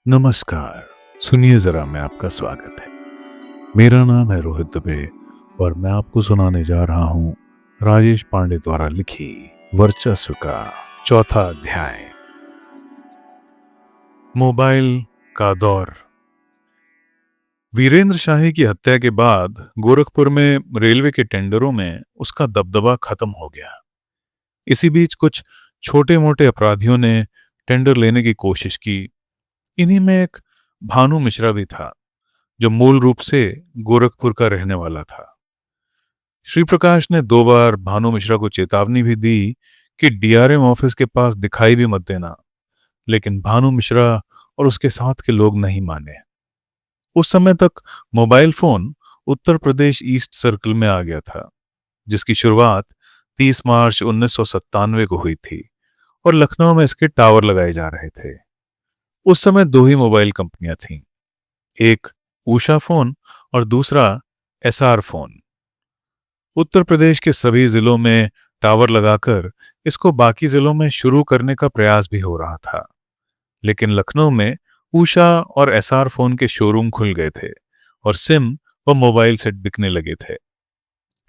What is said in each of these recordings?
नमस्कार। सुनिए जरा, मैं आपका स्वागत है। मेरा नाम है रोहित दुबे और मैं आपको सुनाने जा रहा हूं राजेश पांडे द्वारा लिखी वर्चस्व का चौथा अध्याय, मोबाइल का दौर। वीरेंद्र शाही की हत्या के बाद गोरखपुर में रेलवे के टेंडरों में उसका दबदबा खत्म हो गया। इसी बीच कुछ छोटे मोटे अपराधियों ने टेंडर लेने की कोशिश की। इन्हीं में एक भानु मिश्रा भी था, जो मूल रूप से गोरखपुर का रहने वाला था। श्री प्रकाश ने 2 बार भानु मिश्रा को चेतावनी भी दी कि डीआरएम ऑफिस के पास दिखाई भी मत देना, लेकिन भानु मिश्रा और उसके साथ के लोग नहीं माने। उस समय तक mobile phone Uttar Pradesh east circle में आ गया था, जिसकी शुरुआत 30 मार्च 1997 को हुई थी और लखनऊ में इसके टावर लगाए जा रहे थे। उस समय 2 ही मोबाइल कंपनियां थीं, एक उषा फोन और दूसरा एसआर फोन। उत्तर प्रदेश के सभी जिलों में टावर लगाकर इसको बाकी जिलों में शुरू करने का प्रयास भी हो रहा था, लेकिन लखनऊ में उषा और एसआर फोन के शोरूम खुल गए थे और सिम व मोबाइल सेट बिकने लगे थे।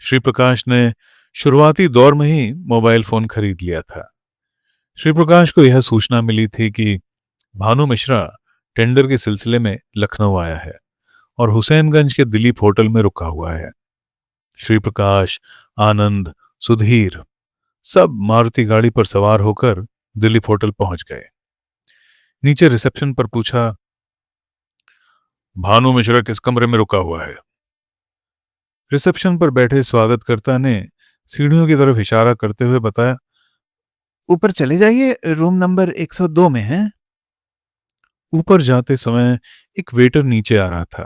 श्री प्रकाश ने शुरुआती दौर में ही मोबाइल फोन खरीद लिया था। श्री प्रकाश को यह सूचना मिली थी कि भानु मिश्रा टेंडर के सिलसिले में लखनऊ आया है और हुसैनगंज के दिलीप होटल में रुका हुआ है। श्री प्रकाश, आनंद, सुधीर सब मारुति गाड़ी पर सवार होकर दिलीप होटल पहुंच गए। नीचे रिसेप्शन पर पूछा, भानु मिश्रा किस कमरे में रुका हुआ है? रिसेप्शन पर बैठे स्वागतकर्ता ने सीढ़ियों की तरफ इशारा करते हुए बताया, ऊपर चले जाइए, रूम नंबर 102 में है। ऊपर जाते समय एक वेटर नीचे आ रहा था।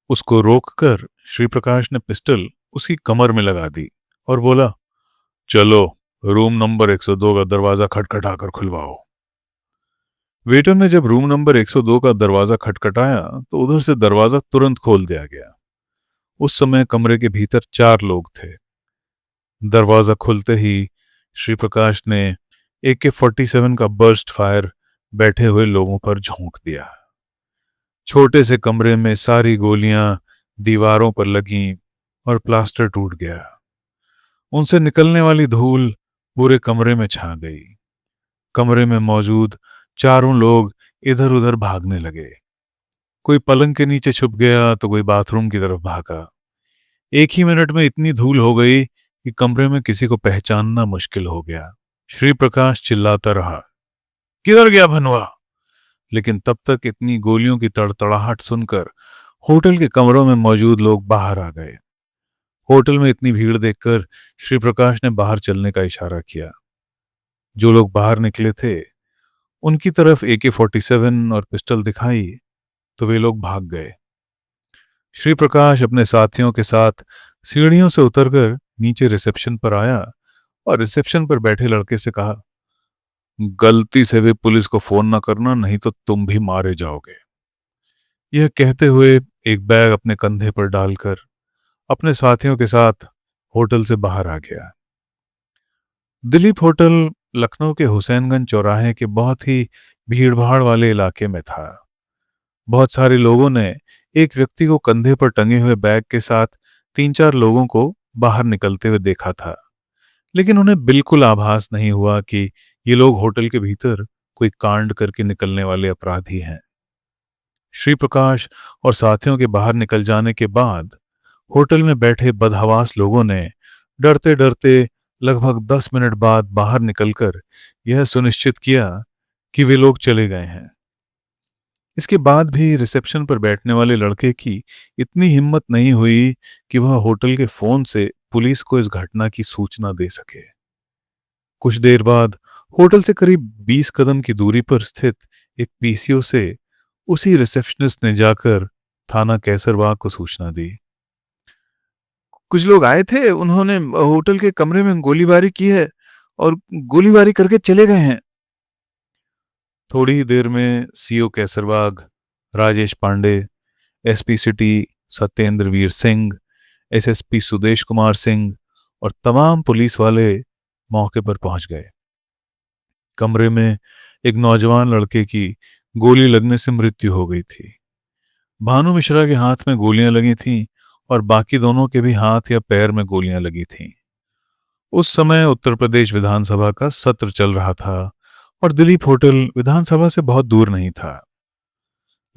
उसको रोककर श्री प्रकाश ने पिस्टल उसकी कमर में लगा दी और बोला, चलो रूम नंबर 102 का दरवाजा खटखटाकर खुलवाओ। वेटर ने जब रूम नंबर 102 का दरवाजा खटखटाया तो उधर से दरवाजा तुरंत खोल दिया गया। उस समय कमरे के भीतर 4 लोग थे। दरवाजा खुलते ही श्री प्रकाश ने AK-47 का बर्स्ट फायर बैठे हुए लोगों पर झोंक दिया। छोटे से कमरे में सारी गोलियां दीवारों पर लगीं और प्लास्टर टूट गया। उनसे निकलने वाली धूल पूरे कमरे में छा गई। कमरे में मौजूद चारों लोग इधर उधर भागने लगे। कोई पलंग के नीचे छुप गया तो कोई बाथरूम की तरफ भागा। एक ही मिनट में इतनी धूल हो गई कि कमरे में किसी को पहचानना मुश्किल हो गया। श्री प्रकाश चिल्लाता रहा, किधर गया भनवा? लेकिन तब तक इतनी गोलियों की तड़तड़ाहट सुनकर होटल के कमरों में मौजूद लोग बाहर आ गए। होटल में इतनी भीड़ देखकर श्री प्रकाश ने बाहर चलने का इशारा किया। जो लोग बाहर निकले थे उनकी तरफ AK-47 और पिस्टल दिखाई तो वे लोग भाग गए। श्री प्रकाश अपने साथियों के साथ सीढ़ियों से उतरकर नीचे रिसेप्शन पर आया और रिसेप्शन पर बैठे लड़के से कहा, गलती से भी पुलिस को फोन न करना, नहीं तो तुम भी मारे जाओगे। यह कहते हुए एक बैग अपने कंधे पर डालकर अपने साथियों के साथ होटल से बाहर आ गया। दिलीप होटल लखनऊ के हुसैनगंज चौराहे के बहुत ही भीड़भाड़ वाले इलाके में था। बहुत सारे लोगों ने एक व्यक्ति को कंधे पर टंगे हुए बैग के साथ 3-4 लोगों को बाहर निकलते हुए देखा था, लेकिन उन्हें बिल्कुल आभास नहीं हुआ कि ये लोग होटल के भीतर कोई कांड करके निकलने वाले अपराधी हैं। श्री प्रकाश और साथियों के बाहर निकल जाने के बाद होटल में बैठे बदहवास लोगों ने डरते डरते लगभग 10 मिनट बाद बाहर निकलकर यह सुनिश्चित किया कि वे लोग चले गए हैं। इसके बाद भी रिसेप्शन पर बैठने वाले लड़के की इतनी हिम्मत नहीं हुई कि वह होटल के फोन से पुलिस को इस घटना की सूचना दे सके। कुछ देर बाद होटल से करीब 20 कदम की दूरी पर स्थित एक पीसीओ से उसी रिसेप्शनिस्ट ने जाकर थाना कैसरबाग को सूचना दी। कुछ लोग आए थे, उन्होंने होटल के कमरे में गोलीबारी की है और गोलीबारी करके चले गए हैं। थोड़ी ही देर में CO Kaiserbagh, Rajesh Pandey, SP city Satyendra Veer Singh, SSP Sudesh Kumar Singh और तमाम पुलिस वाले मौके पर पहुंच गए। कमरे में एक नौजवान लड़के की गोली लगने से मृत्यु हो गई थी। भानु मिश्रा के हाथ में गोलियां लगी थीं और बाकी दोनों के भी हाथ या पैर में गोलियां लगी थीं। उस समय उत्तर प्रदेश विधानसभा का सत्र चल रहा था और दिलीप होटल विधानसभा से बहुत दूर नहीं था।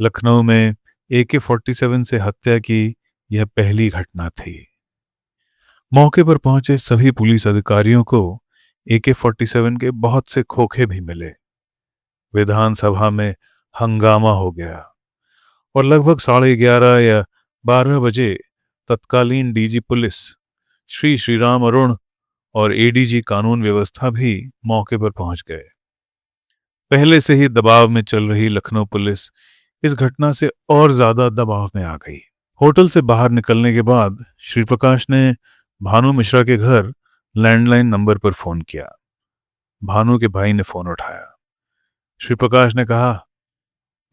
लखनऊ में AK-47 से हत्या की यह पहली घटना थी। मौके पर पहुंचे सभी पुलिस अधिकारियों को AK-47 के बहुत से खोखे भी मिले। विधानसभा में हंगामा हो गया और लगभग 11:30 या 12 बजे तत्कालीन डीजी पुलिस श्री श्रीराम अरुण और ADG कानून व्यवस्था भी मौके पर पहुंच गए। पहले से ही दबाव में चल रही लखनऊ पुलिस इस घटना से और ज्यादा दबाव में आ गई। होटल से बाहर निकलने के बाद श्री प्रकाश ने भानु मिश्रा के घर लैंडलाइन नंबर पर फोन किया। भानु के भाई ने फोन उठाया। श्री प्रकाश ने कहा,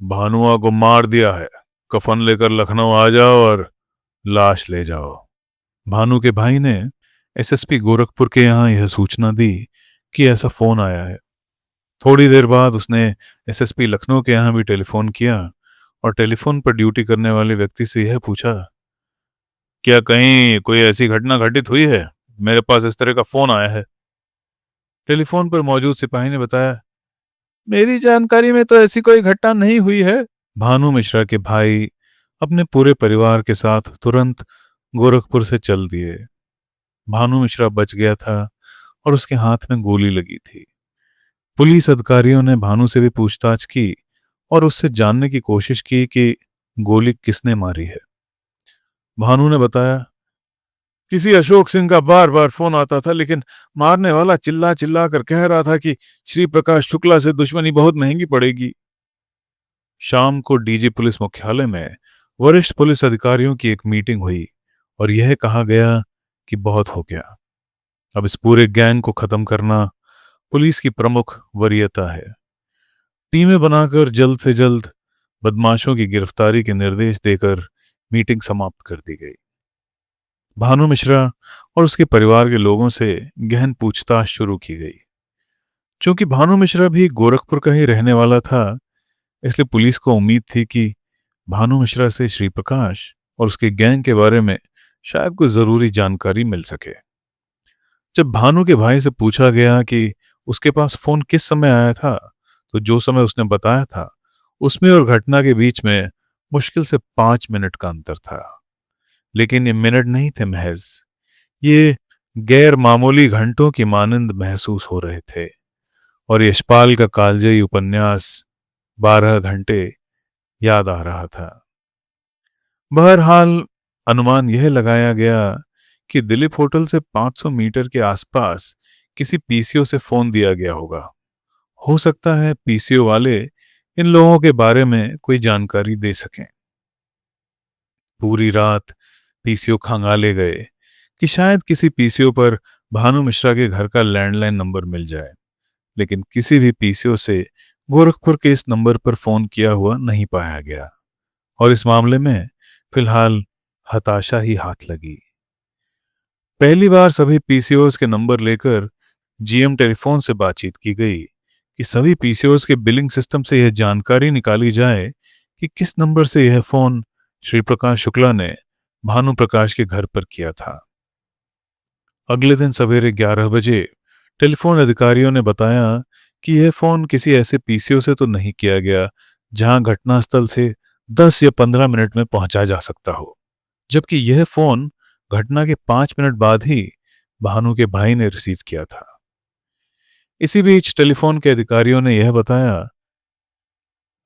भानुआ को मार दिया है, कफन लेकर लखनऊ आ जाओ और लाश ले जाओ। भानु के भाई ने SSP गोरखपुर के यहाँ यह सूचना दी कि ऐसा फोन आया है। थोड़ी देर बाद उसने SSP लखनऊ के यहाँ भी टेलीफोन किया और टेलीफोन पर ड्यूटी करने वाले व्यक्ति से यह पूछा, क्या कहीं कोई ऐसी घटना घटित हुई है? मेरे पास इस तरह का फोन आया है। टेलीफोन पर मौजूद सिपाही ने बताया, मेरी जानकारी में तो ऐसी कोई घटना नहीं हुई है। भानु मिश्रा के भाई अपने पूरे परिवार के साथ तुरंत गोरखपुर से चल दिए। भानु मिश्रा बच गया था और उसके हाथ में गोली लगी थी। पुलिस अधिकारियों ने भानु से भी पूछताछ की और उससे जानने की कोशिश की कि गोली किसने मारी है। भानु ने बताया, किसी अशोक सिंह का बार बार फोन आता था, लेकिन मारने वाला चिल्ला चिल्ला कर कह रहा था कि श्री प्रकाश शुक्ला से दुश्मनी बहुत महंगी पड़ेगी। शाम को डीजी पुलिस मुख्यालय में वरिष्ठ पुलिस अधिकारियों की एक मीटिंग हुई और यह कहा गया कि बहुत हो गया, अब इस पूरे गैंग को खत्म करना पुलिस की प्रमुख वरीयता है। टीमें बनाकर जल्द से जल्द बदमाशों की गिरफ्तारी के निर्देश देकर मीटिंग समाप्त कर दी गई। भानु मिश्रा और उसके परिवार के लोगों से गहन पूछताछ शुरू की गई। चूंकि भानु मिश्रा भी गोरखपुर का ही रहने वाला था, इसलिए पुलिस को उम्मीद थी कि भानु मिश्रा से श्री प्रकाश और उसके गैंग के बारे में शायद कोई जरूरी जानकारी मिल सके। जब भानु के भाई से पूछा गया कि उसके पास फोन किस समय आया था, तो जो समय उसने बताया था उसमें और घटना के बीच में मुश्किल से 5 मिनट का अंतर था। लेकिन ये मिनट नहीं थे महज, ये गैर मामूली घंटों की मानंद महसूस हो रहे थे और यशपाल का कालजयी उपन्यास 12 घंटे याद आ रहा था। बहरहाल अनुमान यह लगाया गया कि दिलीप होटल से 500 मीटर के आसपास किसी PCO से फोन दिया गया होगा। हो सकता है PCO वाले इन लोगों के बारे में कोई जानकारी दे सकें। पूरी रात PCO खंगाले गए कि शायद किसी PCO पर भानु मिश्रा के घर का लैंडलाइन नंबर मिल जाए, लेकिन किसी भी PCO से गोरखपुर के इस नंबर पर फोन किया हुआ नहीं पाया गया और इस मामले में फिलहाल हताशा ही हाथ लगी। पहली बार सभी PCOs के नंबर लेकर GM टेलीफोन से बातचीत की गई कि सभी PCOs के बिलिंग सिस्टम से यह जानकारी निकाली जाए कि किस नंबर से यह फोन श्री प्रकाश शुक्ला ने भानु प्रकाश के घर पर किया था। अगले दिन सवेरे 11 बजे टेलीफोन अधिकारियों ने बताया कि यह फोन किसी ऐसे PCO से तो नहीं किया गया जहां घटनास्थल से 10 या 15 मिनट में पहुंचा जा सकता हो, जबकि यह फोन घटना के 5 मिनट बाद ही भानु के भाई ने रिसीव किया था। इसी बीच टेलीफोन के अधिकारियों ने यह बताया,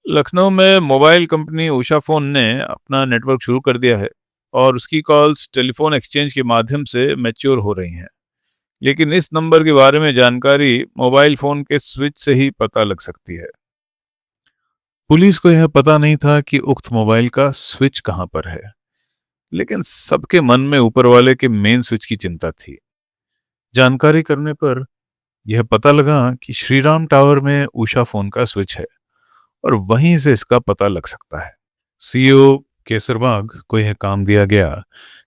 लखनऊ में मोबाइल कंपनी उषा फोन ने अपना नेटवर्क शुरू कर दिया है और उसकी कॉल्स टेलीफोन एक्सचेंज के माध्यम से मैच्योर हो रही हैं, लेकिन इस नंबर के बारे में जानकारी मोबाइल फोन के स्विच से ही पता लग सकती है। पुलिस को यह पता नहीं था कि उक्त मोबाइल का स्विच कहां पर है, लेकिन सबके मन में ऊपर वाले के मेन स्विच की चिंता थी। जानकारी करने पर यह पता लगा कि श्रीराम टावर में उषा फोन का स्विच है और वहीं से इसका पता लग सकता है। CEO केसरबाग को यह काम दिया गया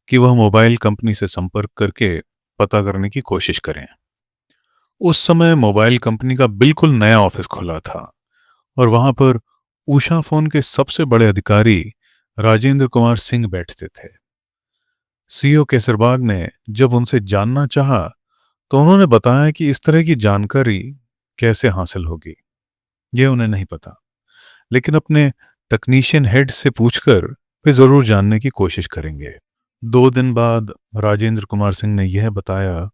कि वह मोबाइल कंपनी से संपर्क करके पता करने की कोशिश करें। उस समय मोबाइल कंपनी का बिल्कुल नया ऑफिस खुला था और वहां पर उषा फोन के सबसे बड़े अधिकारी राजेंद्र कुमार सिंह बैठते थे। सीईओ केसरबाग ने जब उनसे जानना चाहा तो उन्होंने बताया कि इस तरह की जानकारी कैसे हासिल होगी ये उन्हें नहीं पता, लेकिन अपने टेक्नीशियन हेड से पूछकर वे जरूर जानने की कोशिश करेंगे। 2 दिन बाद राजेंद्र कुमार सिंह ने यह बताया,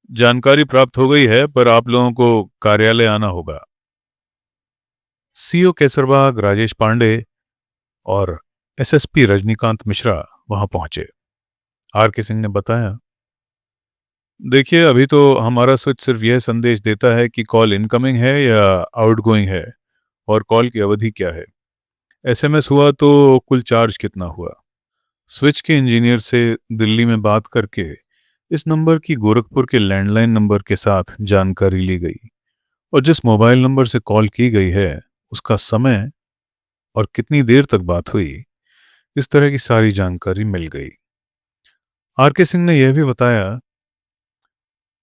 जानकारी प्राप्त हो गई है पर आप लोगों को कार्यालय आना होगा। सीईओ केसरबाग, राजेश पांडे और एसएसपी रजनीकांत मिश्रा वहां पहुंचे। आरके सिंह ने बताया, देखिए अभी तो हमारा स्विच सिर्फ यह संदेश देता है कि कॉल इनकमिंग है या आउटगोइंग है और कॉल की अवधि क्या है। एसएमएस हुआ तो कुल चार्ज कितना हुआ। स्विच के इंजीनियर से दिल्ली में बात करके इस नंबर की गोरखपुर के लैंडलाइन नंबर के साथ जानकारी ली गई और जिस मोबाइल नंबर से कॉल की गई है उसका समय और कितनी देर तक बात हुई, इस तरह की सारी जानकारी मिल गई। आरके सिंह ने यह भी बताया,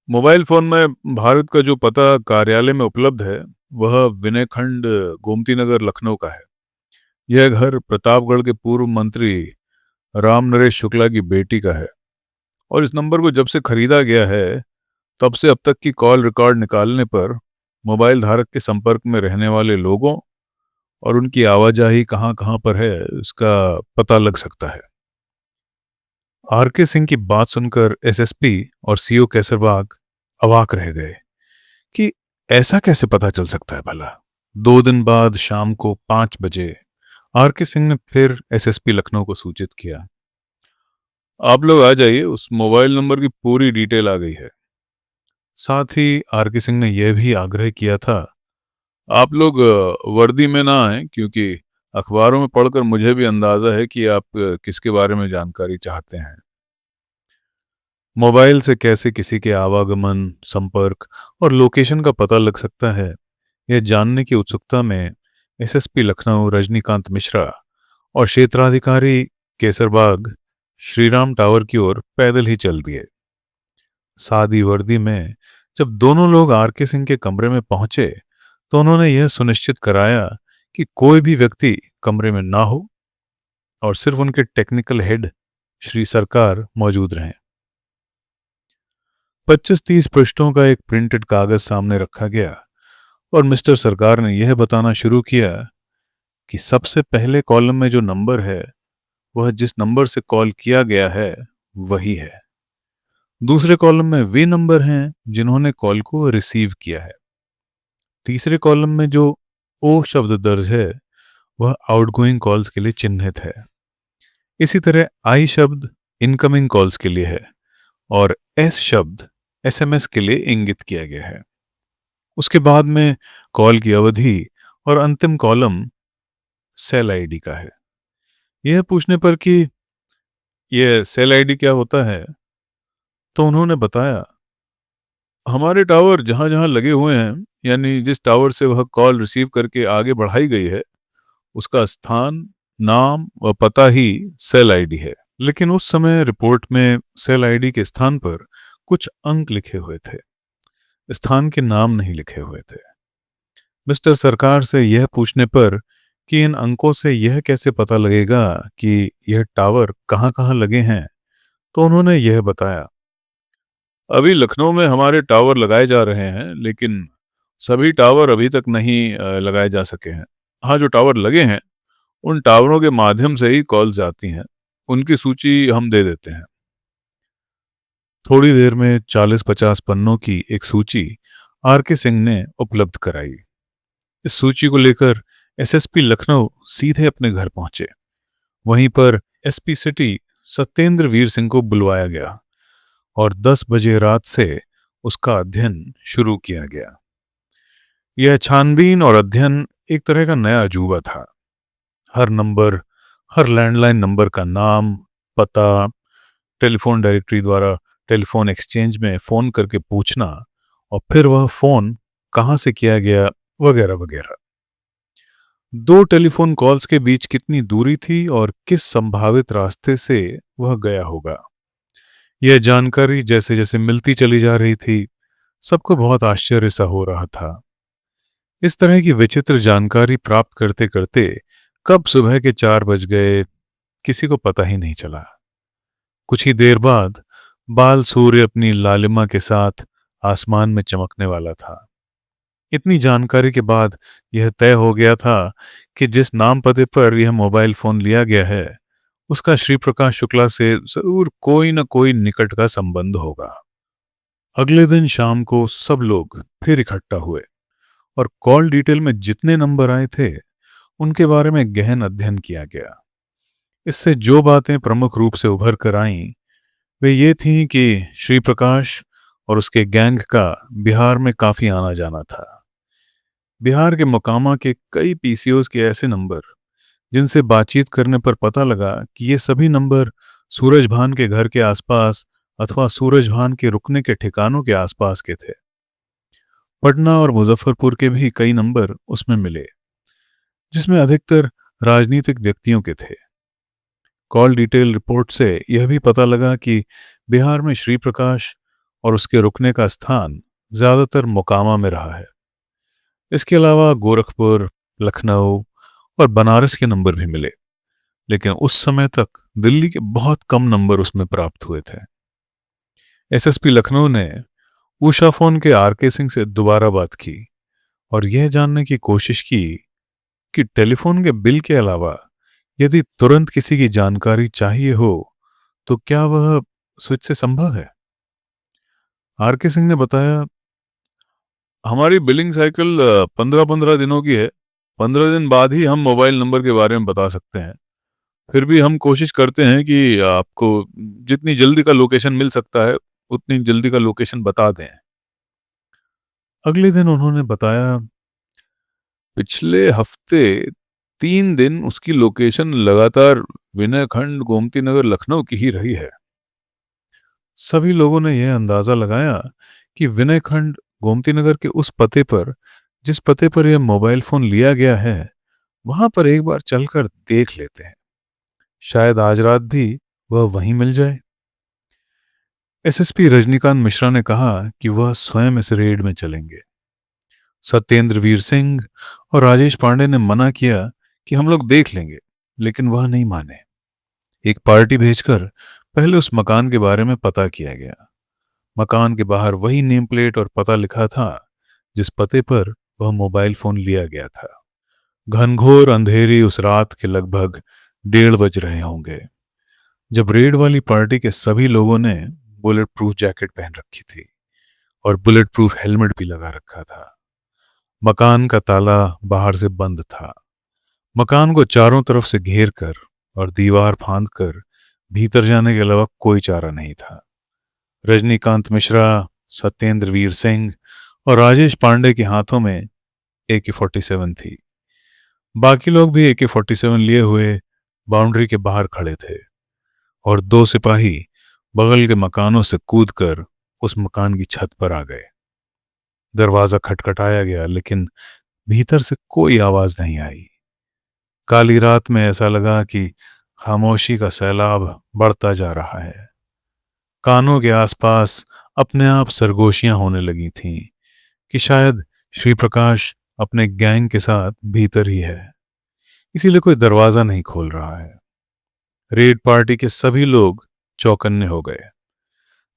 मोबाइल फोन में भारत का जो पता कार्यालय में उपलब्ध है वह विनय खंड, गोमती नगर, लखनऊ का है। यह घर प्रतापगढ़ के पूर्व मंत्री राम नरेश शुक्ला की बेटी का है और इस नंबर को जब से खरीदा गया है तब से अब तक की कॉल रिकॉर्ड निकालने पर मोबाइल धारक के संपर्क में रहने वाले लोगों और उनकी आवाजाही कहां कहां पर है इसका पता लग सकता है। आरके सिंह की बात सुनकर एसएसपी और सीईओ कैसरबाग अवाक रह गए कि ऐसा कैसे पता चल सकता है भला। 2 दिन बाद शाम को 5 बजे आरके सिंह ने फिर एसएसपी लखनऊ को सूचित किया, आप लोग आ जाइए, उस मोबाइल नंबर की पूरी डिटेल आ गई है। साथ ही आरके सिंह ने यह भी आग्रह किया था, आप लोग वर्दी में ना आए क्योंकि अखबारों में पढ़कर मुझे भी अंदाजा है कि आप किसके बारे में जानकारी चाहते हैं। मोबाइल से कैसे किसी के आवागमन, संपर्क और लोकेशन का पता लग सकता है, यह जानने की उत्सुकता में एसएसपी लखनऊ रजनीकांत मिश्रा और क्षेत्राधिकारी केसरबाग श्रीराम टावर की ओर पैदल ही चल दिए। सादी वर्दी में जब दोनों लोग आरके सिंह के कमरे में पहुंचे तो उन्होंने यह सुनिश्चित कराया कि कोई भी व्यक्ति कमरे में ना हो और सिर्फ उनके टेक्निकल हेड श्री सरकार मौजूद रहें। 25-30 पृष्ठों का एक प्रिंटेड कागज सामने रखा गया और मिस्टर सरकार ने यह बताना शुरू किया कि सबसे पहले कॉलम में जो नंबर है वह जिस नंबर से कॉल किया गया है वही है। दूसरे कॉलम में वे नंबर हैं जिन्होंने कॉल को रिसीव किया है। तीसरे कॉलम में जो ओ शब्द दर्ज है वह आउटगोइंग कॉल्स के लिए चिन्हित है। इसी तरह आई शब्द इनकमिंग कॉल्स के लिए है और एस शब्द एसएमएस के लिए इंगित किया गया है। उसके बाद में कॉल की अवधि और अंतिम कॉलम सेल आईडी का है। यह पूछने पर कि यह सेल आईडी क्या होता है तो उन्होंने बताया, हमारे टावर जहां जहां लगे हुए हैं यानी जिस टावर से वह कॉल रिसीव करके आगे बढ़ाई गई है उसका स्थान, नाम व पता ही सेल आईडी है। लेकिन उस समय रिपोर्ट में सेल आईडी के स्थान पर कुछ अंक लिखे हुए थे, स्थान के नाम नहीं लिखे हुए थे। मिस्टर सरकार से यह पूछने पर कि इन अंकों से यह कैसे पता लगेगा कि यह टावर कहां कहां लगे हैं तो उन्होंने यह बताया, अभी लखनऊ में हमारे टावर लगाए जा रहे हैं लेकिन सभी टावर अभी तक नहीं लगाए जा सके हैं। हाँ, जो टावर लगे हैं उन टावरों के माध्यम से ही कॉल्स जाती हैं, उनकी सूची हम दे देते हैं। थोड़ी देर में 40-50 पन्नों की एक सूची आरके सिंह ने उपलब्ध कराई। इस सूची को लेकर एसएसपी लखनऊ सीधे अपने घर पहुंचे। वहीं पर एसपी सिटी सत्येंद्र वीर सिंह को बुलवाया गया और 10 बजे रात से उसका अध्ययन शुरू किया गया। यह छानबीन और अध्ययन एक तरह का नया अजूबा था। हर नंबर, हर लैंडलाइन नंबर का नाम, पता, टेलीफोन डायरेक्टरी द्वारा टेलीफोन एक्सचेंज में फोन करके पूछना और फिर वह फोन कहां से किया गया वगैरह वगैरह। 2 टेलीफोन कॉल्स के बीच कितनी दूरी थी और किस संभावित रास्ते से वह गया होगा, यह जानकारी जैसे जैसे मिलती चली जा रही थी सबको बहुत आश्चर्य सा हो रहा था। इस तरह की विचित्र जानकारी प्राप्त करते करते कब सुबह के 4 बज गए, किसी को पता ही नहीं चला। कुछ ही देर बाद बाल सूर्य अपनी लालिमा के साथ आसमान में चमकने वाला था। इतनी जानकारी के बाद यह तय हो गया था कि जिस नाम पते पर यह मोबाइल फोन लिया गया है, उसका श्री प्रकाश शुक्ला से जरूर कोई न कोई निकट का संबंध होगा। अगले दिन शाम को सब लोग फिर इकट्ठा हुए और कॉल डिटेल में जितने नंबर आए थे उनके बारे में गहन अध्ययन किया गया। इससे जो बातें प्रमुख रूप से उभर कर आईं वे ये थीं कि श्री प्रकाश और उसके गैंग का बिहार में काफी आना जाना था। बिहार के मोकामा के कई पीसीओज के ऐसे नंबर जिनसे बातचीत करने पर पता लगा कि ये सभी नंबर सूरजभान के घर के आसपास अथवा सूरजभान के रुकने के ठिकानों के आसपास के थे। पटना और मुजफ्फरपुर के भी कई नंबर उसमें मिले, जिसमें अधिकतर राजनीतिक व्यक्तियों के थे। कॉल डिटेल रिपोर्ट से यह भी पता लगा कि बिहार में श्री प्रकाश और उसके रुकने का स्थान ज्यादातर मोकामा में रहा है। इसके अलावा गोरखपुर, लखनऊ और बनारस के नंबर भी मिले, लेकिन उस समय तक दिल्ली के बहुत कम नंबर उसमें प्राप्त हुए थे। एसएसपी लखनऊ ने उषा फोन के आरके सिंह से दोबारा बात की और यह जानने की कोशिश की कि टेलीफोन के बिल के अलावा यदि तुरंत किसी की जानकारी चाहिए हो तो क्या वह स्विच से संभव है। आरके सिंह ने बताया, हमारी बिलिंग साइकिल 15-15 दिनों की है। 15 दिन बाद ही हम मोबाइल नंबर के बारे में बता सकते हैं। फिर भी हम कोशिश करते हैं कि आपको जितनी जल्दी का लोकेशन मिल सकता है उतनी जल्दी का लोकेशन बता दें। अगले दिन उन्होंने बताया, पिछले हफ्ते 3 दिन उसकी लोकेशन लगातार विनय खंड, गोमती नगर, लखनऊ की ही रही है। सभी लोगों ने यह अंदाजा लगाया कि विनय खंड, गोमती नगर के उस पते पर जिस पते पर यह मोबाइल फोन लिया गया है वहां पर एक बार चलकर देख लेते हैं, शायद आज रात भी वह वहीं मिल जाए। एसएसपी रजनीकांत मिश्रा ने कहा कि वह स्वयं इस रेड में चलेंगे। सत्येंद्र वीर सिंह और राजेश पांडे ने मना किया कि हम लोग देख लेंगे, लेकिन वह नहीं माने। एक पार्टी भेजकर पहले उस मकान के बारे में पता किया गया। मकान के बाहर वही नेम प्लेट और पता लिखा था जिस पते पर वह मोबाइल फोन लिया गया था। घनघोर अंधेरी उस रात के लगभग 1:30 बज रहे होंगे जब रेड वाली पार्टी के सभी लोगों ने बुलेट प्रूफ जैकेट पहन रखी थी और बुलेट प्रूफ हेलमेट भी लगा रखा था। मकान का ताला बाहर से बंद था। मकान को चारों तरफ से घेर कर और दीवार फांद कर भीतर जाने के अलावा कोई चारा नहीं था। रजनीकांत मिश्रा, सत्येंद्र वीर सिंह और राजेश पांडे के हाथों में AK-47 थी। बाकी लोग भी AK-47 लिए हुए बाउंड्री के बाहर खड़े थे और 2 सिपाही बगल के मकानों से कूदकर उस मकान की छत पर आ गए। दरवाजा खटखटाया गया, लेकिन भीतर से कोई आवाज नहीं आई। काली रात में ऐसा लगा कि खामोशी का सैलाब बढ़ता जा रहा है। कानों के आसपास अपने आप सरगोशियां होने लगी थीं कि शायद श्री प्रकाश अपने गैंग के साथ भीतर ही है, इसीलिए कोई दरवाजा नहीं खोल रहा है। रेड पार्टी के सभी लोग चौकन्ने हो गए।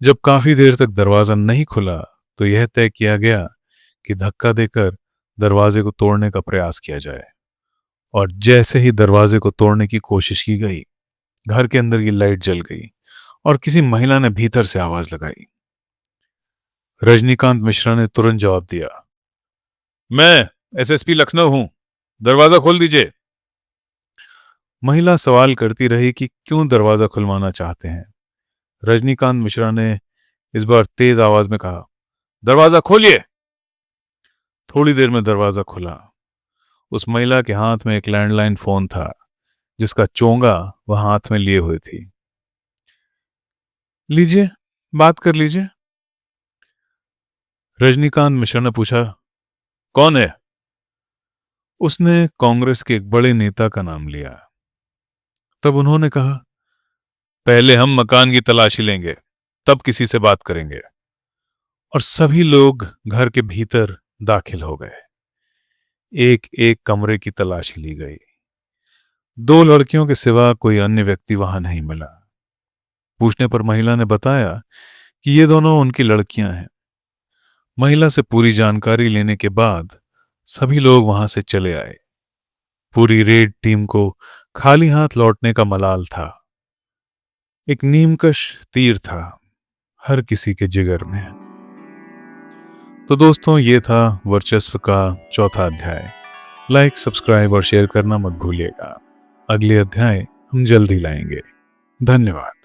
जब काफी देर तक दरवाजा नहीं खुला तो यह तय किया गया कि धक्का देकर दरवाजे को तोड़ने का प्रयास किया जाए। और जैसे ही दरवाजे को तोड़ने की कोशिश की गई, घर के अंदर की लाइट जल गई और किसी महिला ने भीतर से आवाज लगाई। रजनीकांत मिश्रा ने तुरंत जवाब दिया, मैं एसएसपी लखनऊ हूं, दरवाजा खोल दीजिए। महिला सवाल करती रही कि क्यों दरवाजा खुलवाना चाहते हैं। रजनीकांत मिश्रा ने इस बार तेज आवाज में कहा, दरवाजा खोलिए। थोड़ी देर में दरवाजा खुला। उस महिला के हाथ में एक लैंडलाइन फोन था जिसका चोंगा वह हाथ में लिए हुए थी। लीजिए, बात कर लीजिए। रजनीकांत मिश्रा ने पूछा, कौन है? उसने कांग्रेस के एक बड़े नेता का नाम लिया। तब उन्होंने कहा, पहले हम मकान की तलाशी लेंगे, तब किसी से बात करेंगे। और सभी लोग घर के भीतर दाखिल हो गए। एक एक कमरे की तलाशी ली गई। 2 लड़कियों के सिवा कोई अन्य व्यक्ति वहां नहीं मिला। पूछने पर महिला ने बताया कि ये दोनों उनकी लड़कियां हैं। महिला से पूरी जानकारी लेने के बाद सभी लोग वहां से चले आए। पूरी रेड टीम को खाली हाथ लौटने का मलाल था। एक नीमकश तीर था हर किसी के जिगर में। तो दोस्तों, ये था वर्चस्व का चौथा अध्याय। लाइक, सब्सक्राइब और शेयर करना मत भूलिएगा। अगले अध्याय हम जल्दी लाएंगे। धन्यवाद।